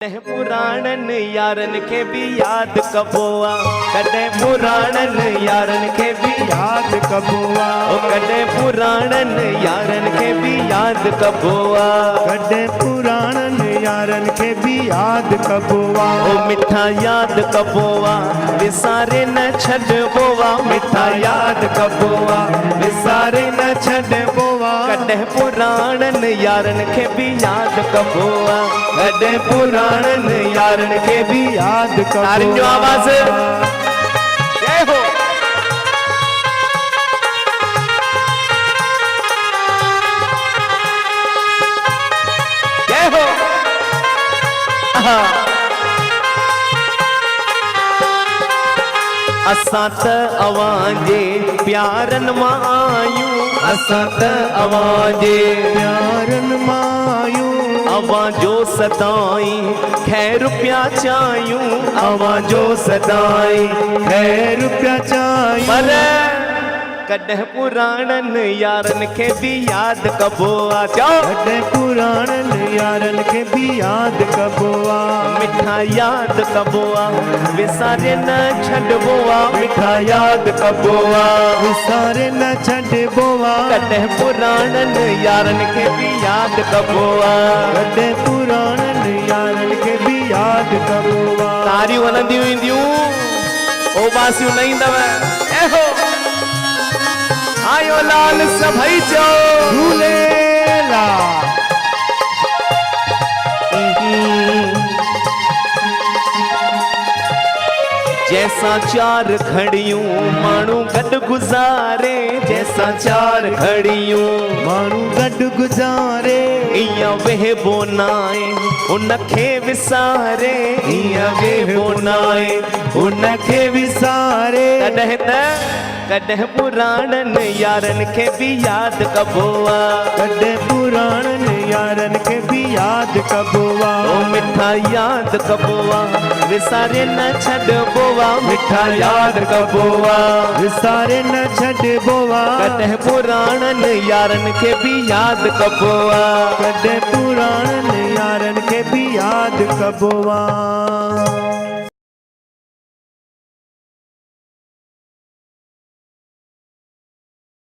पुराणन यारन के भी याद कबोआ, कदे पुराणन यारन के भी याद कबोआ, ओ कदे पुराणन यारन के भी याद कबोआ, कदे पुराणन यारन के भी याद कबोआ, ओ मिठा याद कबोआ विसारे न छड़बोआ, मिठा याद कबोआ विसारे न छड़बोआ, कदे पुराणन यारन के भी याद कबोआ, कदे पुराणन यारन के भी याद कबोआ। तारियों जो आवाज जय हो। जय हो। असां त अवांजे प्यारन मां आयूं, असां त अवांजे प्यारन मां आयूं, अवांजो सदाई खैर प्या चायूं, अवांजो सदाई खैर प्या चायूं, पर कॾहिं पुराणन यारन के भी याद कबोआ, चओ कदे पुराणन यारन के भी याद कबोआ, मिठा याद कबोआ विसारे न छड़बोआ, मिठा याद कबोआ विसारे न छड़बोआ, कॾहिं पुराणन यारन के भी याद कबोआ, कदे पुराणन यारन के भी याद कबोआ। तारियूं हलंदियूं ईंदियूं ओ बासियूं न ईंदव। एहो आयो लाल सभई चो झूलेलाल। जैसा चार घड़ियों मानू गड गुजारे, जैसा चार घड़ियों मानू गड गुजारे, इया वेहबो नाए उनखे विसारे, इया वेहबो नाए उनखे विसारे, कॾहिं पुराणन यारन के भी याद कबोआ, कदे पुराणन यारन के भी याद कबोआ, ओ मिठा याद कबोआ विसारे न छड़बोआ, मिठा याद कबोआ विसारे न छड़बोआ, कॾहिं पुराणन यारन के भी याद कबोआ, कदे पुराणन यारन के भी याद कबोआ।